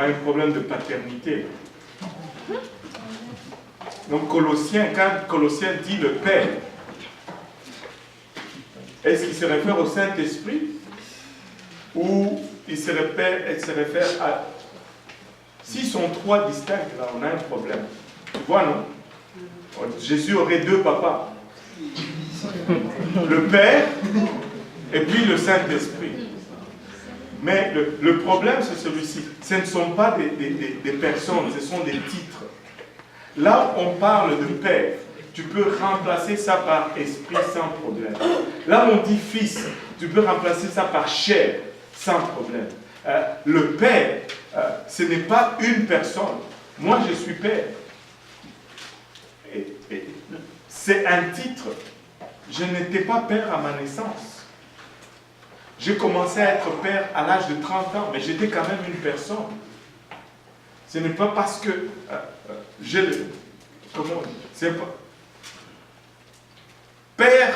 a un problème de paternité. Donc quand Colossiens dit le Père, est-ce qu'il se réfère au Saint-Esprit ou il se réfère à... S'ils sont trois distincts, là, on a un problème. Tu vois, non? Jésus aurait deux papas. Le Père et puis le Saint-Esprit. Mais le problème, c'est celui-ci. Ce ne sont pas des personnes, ce sont des titres. Là où on parle de Père, tu peux remplacer ça par esprit sans problème. Là où on dit fils, tu peux remplacer ça par chair sans problème. Le Père, ce n'est pas une personne. Moi, je suis Père. C'est un titre. Je n'étais pas père à ma naissance. J'ai commencé à être père à l'âge de 30 ans, mais j'étais quand même une personne. Ce n'est pas parce que comment on dit? C'est pas... Père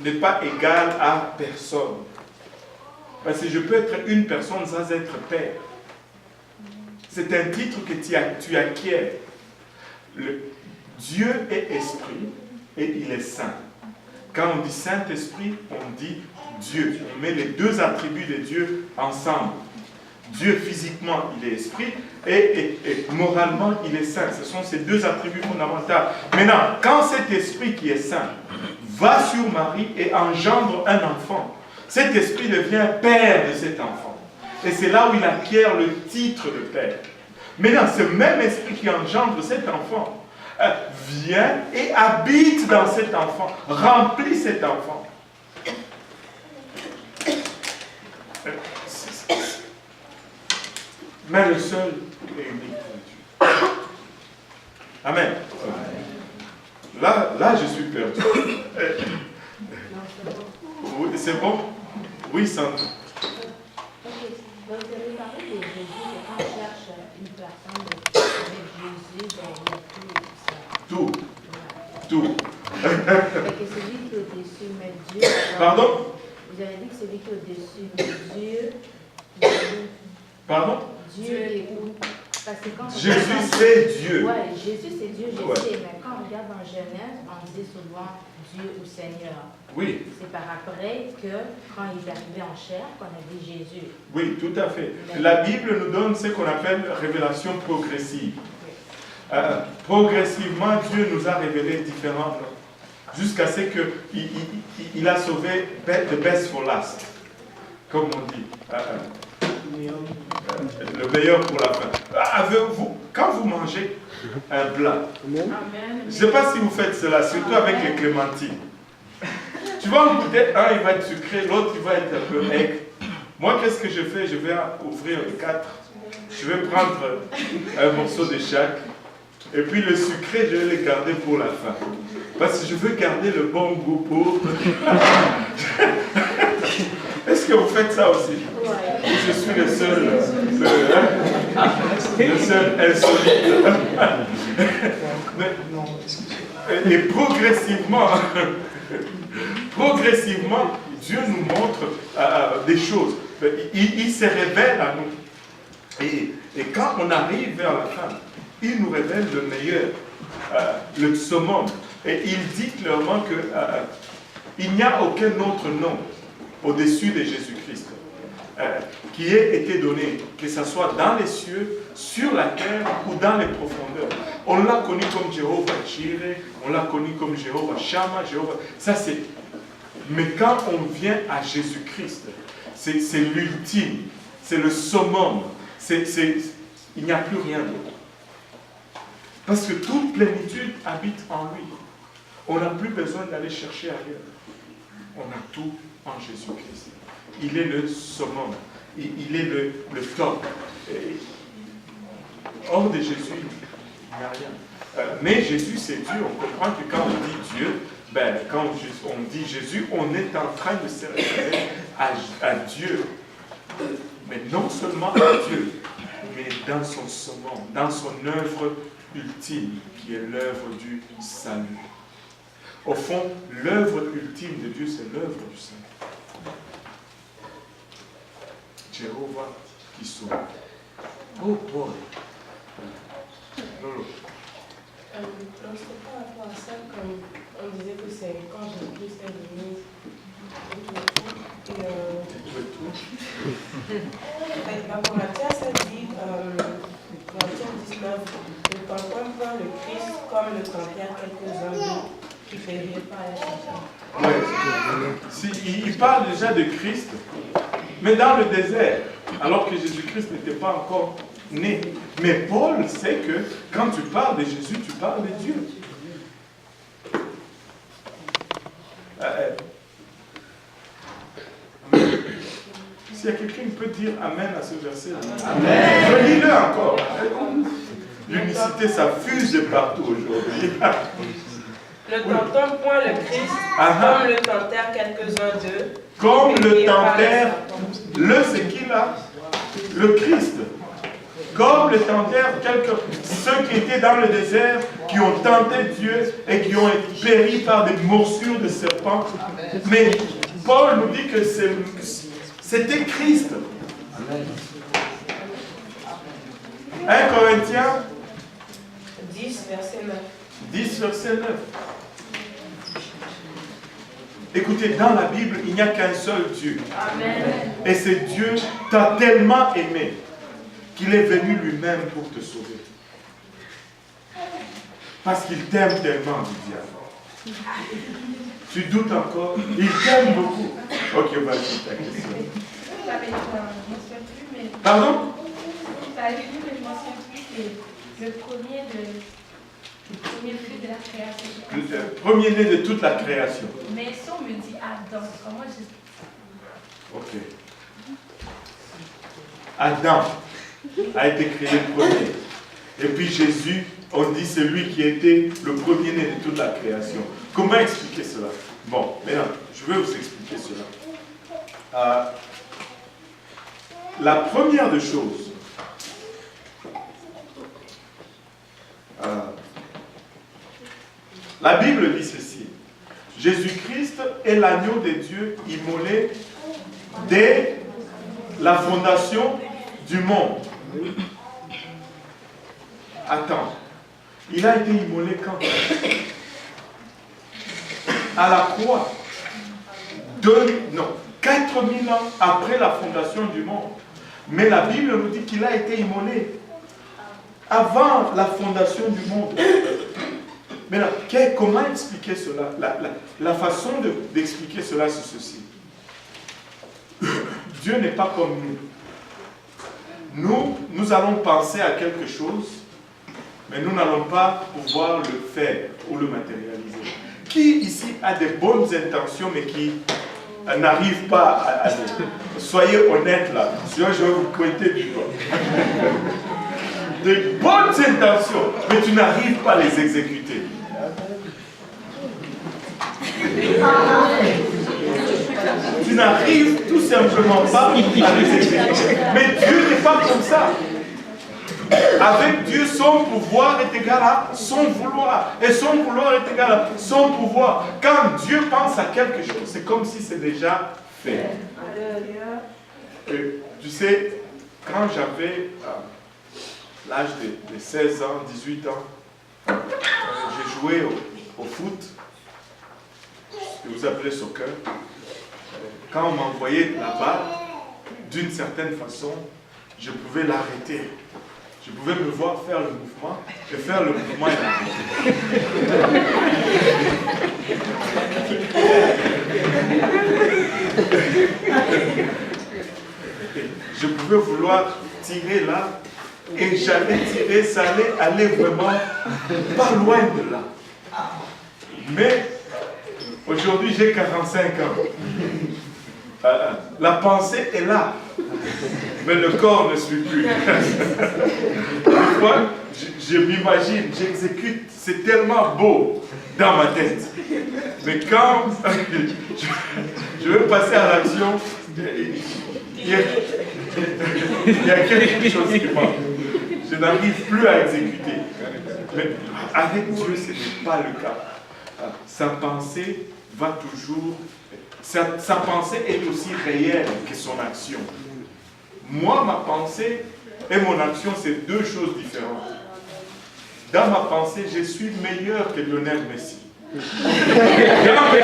n'est pas égal à personne. Parce que je peux être une personne sans être père. C'est un titre que tu acquiers. Dieu est esprit et il est saint. Quand on dit Saint-Esprit, on dit Dieu. On met les deux attributs de Dieu ensemble. Dieu physiquement, il est esprit et moralement, il est saint. Ce sont ces deux attributs fondamentaux. Maintenant, quand cet esprit qui est saint va sur Marie et engendre un enfant, cet esprit devient père de cet enfant. Et c'est là où il acquiert le titre de père. Maintenant, ce même esprit qui engendre cet enfant vient et habite dans cet enfant, remplit cet enfant. Mais le seul et unique Dieu. Amen. Là, je suis perdu. C'est bon? Oui, Sandra. Ok. Donc, vous avez parlé de Jésus, que quand on cherche une personne avec Jésus, ben, il y a tout ça. Tout. Fait que celui qui est au-dessus, mais Dieu. Pardon? Vous avez dit que celui qui est au-dessus, mais Dieu. Pardon? Dieu est où? Parce que quand Jésus, c'est Dieu. Oui, Jésus, c'est Dieu, je Ouais. sais. Mais quand on regarde dans Genèse, on dit souvent Dieu ou Seigneur. Oui. C'est par après que, quand il est arrivé en chair, qu'on a dit Jésus. Oui, tout à fait. La Bible nous donne ce qu'on appelle révélation progressive. Progressivement, Dieu nous a révélé différents jusqu'à ce qu'il a sauvé the best for last, comme on dit. Le meilleur pour la fin. Quand vous mangez un plat, je ne sais pas si vous faites cela, surtout avec les clémentines. Tu vas en goûter, un il va être sucré, l'autre il va être un peu aigre. Moi, qu'est-ce que je fais? Je vais ouvrir les 4. Je vais prendre un morceau de chaque. Et puis le sucré, je vais le garder pour la fin. Parce que je veux garder le bon goût pour... Est-ce que vous faites ça aussi? Je suis le seul insolite. Et progressivement, Dieu nous montre des choses. Il se révèle à nous. Et quand on arrive vers la fin, il nous révèle le meilleur, le summum. Et il dit clairement qu'il n'y a aucun autre nom au-dessus de Jésus-Christ qui ait été donné, que ce soit dans les cieux, sur la terre ou dans les profondeurs. On l'a connu comme Jéhovah Jireh, on l'a connu comme Jéhovah Shammah, ça c'est... Mais quand on vient à Jésus-Christ, c'est l'ultime, c'est le summum, il n'y a plus rien d'autre. Parce que toute plénitude habite en lui. On n'a plus besoin d'aller chercher ailleurs. On a tout en Jésus-Christ. Il est le summum. Il est le top. Hors de Jésus, il n'y a rien. Mais Jésus, c'est Dieu. On comprend que quand on dit Dieu, quand on dit Jésus, on est en train de se référer à Dieu. Mais non seulement à Dieu, mais dans son summum, dans son œuvre ultime, qui est l'œuvre du salut. Au fond, l'œuvre ultime de Dieu, c'est l'œuvre du salut. Jéhovah qui sauve. Oh boy. Lolo. C'était par rapport à ça, comme on disait que c'est quand Jésus-Christ est venu. La Corinthiens, ça dit, Corinthiens 19, ne tentons pas le Christ comme le tentèrent quelques-uns d'eux qui ne périrent pas à la tentation. Ouais. Si, il parle déjà de Christ, mais dans le désert, alors que Jésus-Christ n'était pas encore né. Mais Paul sait que quand tu parles de Jésus, tu parles de Dieu. S'il y a quelqu'un qui peut dire Amen à ce verset, relis-le encore. L'unicité, ça fuse de partout aujourd'hui. Ne tentons point le Christ comme le tentèrent quelques-uns d'eux. Comme le tentèrent, c'est qui là? Le Christ. Comme le tentèrent ceux qui étaient dans le désert, qui ont tenté Dieu et qui ont été péris par des morsures de serpents. Mais Paul nous dit que c'était Christ. 1 Corinthiens 10, verset 9. 10, verset 9. Écoutez, dans la Bible, il n'y a qu'un seul Dieu. Amen. Et ce Dieu t'a tellement aimé qu'il est venu lui-même pour te sauver. Parce qu'il t'aime tellement, du diable. Tu doutes encore? Il t'aime beaucoup. Ok, vas-y, ta question. Pardon? Le premier fruit de la création. Le premier-né de toute la création. Mais si on me dit Adam, comment je... Ok. Adam a été créé premier. Et puis Jésus, on dit c'est lui qui était le premier-né de toute la création. Comment expliquer cela? Bon, maintenant, je vais vous expliquer cela. La première des choses, la Bible dit ceci. Jésus-Christ est l'agneau de Dieu immolé dès la fondation du monde. Attends. Il a été immolé quand? À la croix. 4000 ans après la fondation du monde. Mais la Bible nous dit qu'il a été immolé avant la fondation du monde. Maintenant, comment expliquer cela? La façon d'expliquer cela, c'est ceci. Dieu n'est pas comme nous. Nous allons penser à quelque chose, mais nous n'allons pas pouvoir le faire ou le matérialiser. Qui ici a des bonnes intentions, mais qui n'arrive pas à soyez honnête là, sinon je vais vous pointer du doigt. Des bonnes intentions, mais tu n'arrives pas à les exécuter. Tu n'arrives tout simplement pas à les exécuter. Mais Dieu n'est pas comme ça. Avec Dieu, son pouvoir est égal à son vouloir. Et son vouloir est égal à son pouvoir. Quand Dieu pense à quelque chose, c'est comme si c'est déjà fait. Et, tu sais, quand j'avais l'âge de 16 ans, 18 ans, j'ai joué au foot, ce que vous appelez soccer. Quand on m'envoyait la balle, d'une certaine façon, je pouvais l'arrêter. Je pouvais me voir faire le mouvement et faire le mouvement et l'arrêter. Je pouvais vouloir tirer là et j'allais tirer, ça allait aller vraiment pas loin de là. Mais aujourd'hui j'ai 45 ans. La pensée est là, mais le corps ne suit plus. Des fois, je m'imagine, j'exécute, c'est tellement beau dans ma tête. Mais quand je veux passer à l'action, il y a quelque chose qui manque. Je n'arrive plus à exécuter. Mais avec Dieu, ce n'est pas le cas. Sa pensée va toujours... Sa pensée est aussi réelle que son action. moi, ma pensée et mon action, c'est deux choses différentes. Dans ma pensée, je suis meilleur que Lionel Messi. Dans mes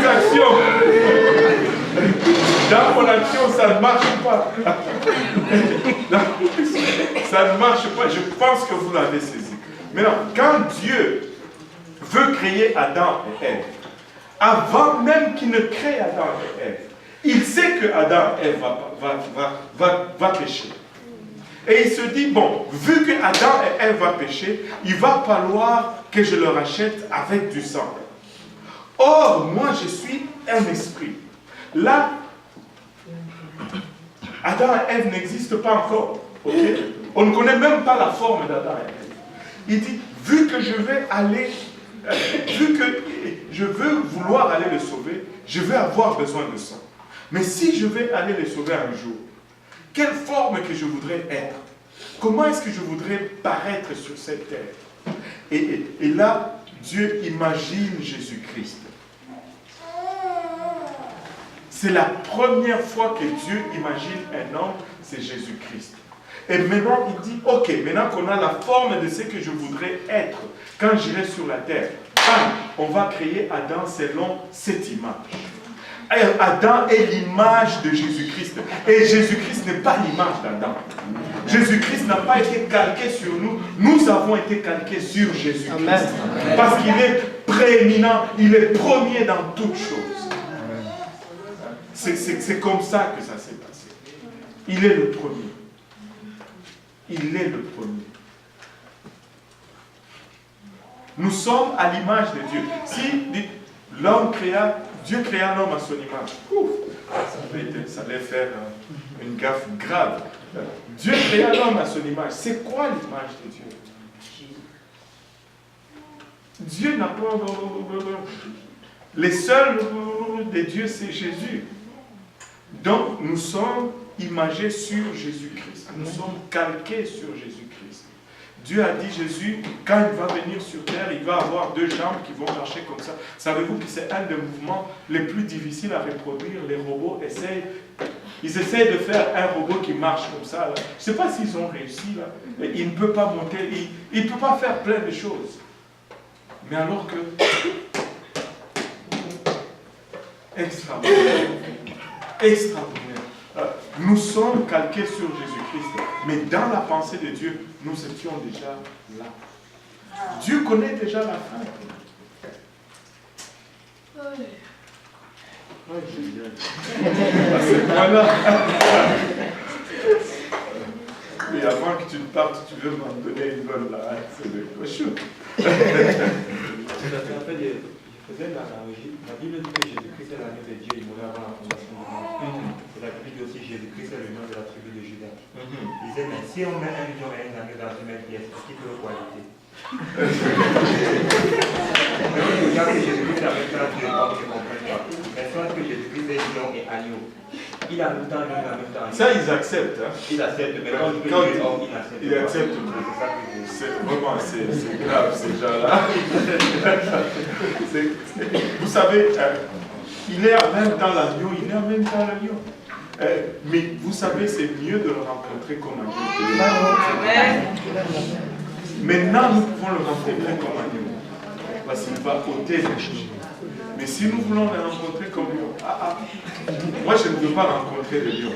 actions, dans mon action, ça ne marche pas. Ça ne marche pas. Je pense que vous l'avez saisi. Maintenant, quand Dieu veut créer Adam et Ève, avant même qu'il ne crée Adam et Ève, il sait que Adam et Ève va pécher. Et il se dit, bon, vu que Adam et Ève va pécher, il va falloir que je leur achète avec du sang. Or, moi, je suis un esprit. Là, Adam et Ève n'existent pas encore. Okay? On ne connaît même pas la forme d'Adam et Ève. Il dit, vu que je vais aller, vu que je veux vouloir aller le sauver, je vais avoir besoin de sang. Mais si je vais aller le sauver un jour, quelle forme que je voudrais être? Comment est-ce que je voudrais paraître sur cette terre? Et là, Dieu imagine Jésus-Christ. C'est la première fois que Dieu imagine un homme, c'est Jésus-Christ. Et maintenant, il dit, ok, maintenant qu'on a la forme de ce que je voudrais être, quand j'irai sur la terre, on va créer Adam selon cette image. Adam est l'image de Jésus-Christ. Et Jésus-Christ n'est pas l'image d'Adam. Jésus-Christ n'a pas été calqué sur nous. Nous avons été calqués sur Jésus-Christ. Parce qu'il est prééminent, il est premier dans toutes choses. C'est comme ça que ça s'est passé. Il est le premier. Il est le premier. Nous sommes à l'image de Dieu. Si l'homme créa, Dieu créa l'homme à son image, ça allait faire une gaffe grave. Dieu créa l'homme à son image. C'est quoi l'image de Dieu? Dieu n'a pas... Les seuls de Dieu, c'est Jésus. Donc, nous sommes imagés sur Jésus-Christ. Nous sommes calqués sur Jésus-Christ. Dieu a dit, Jésus, quand il va venir sur terre, il va avoir deux jambes qui vont marcher comme ça. Savez-vous que c'est un des mouvements les plus difficiles à reproduire? Les robots essayent de faire un robot qui marche comme ça. Là. Je ne sais pas s'ils ont réussi. Là. Il ne peut pas monter, il ne peut pas faire plein de choses. Mais alors que... Extraordinaire. Extraordinaire. Nous sommes calqués sur Jésus-Christ, mais dans la pensée de Dieu, nous étions déjà là. Dieu connaît déjà la fin. Voilà. Et avant que tu ne partes, tu veux m'en donner une bonne là. C'est de cochon. Je faisais l'analogie. La Bible dit que Jésus-Christ est l'agneau de Dieu, il mourait avant la fondation du monde. Et la Bible dit aussi que Jésus-Christ est le nom de la tribu de Judas. Il disait, mais si on met un lion et un agneau dans une même pièce, est-ce qu'il peut le qualité? Regarde que Jésus-Christ avec ça, tu ne comprends pas. Mais soit que Jésus-Christ est lion et agneau. Il a le temps, en même temps. Ça, ils acceptent. Hein? Il accepte, mais quand il accepte. C'est vraiment, c'est grave, ces gens-là. Vous savez, il est en même temps l'agneau, il est en même temps l'agneau. Mais vous savez, c'est mieux de le rencontrer comme agneau. Maintenant, nous pouvons le rencontrer comme agneau. Parce qu'il va ôter les choses. Mais si nous voulons le rencontrer comme lion, moi je ne veux pas rencontrer le lion.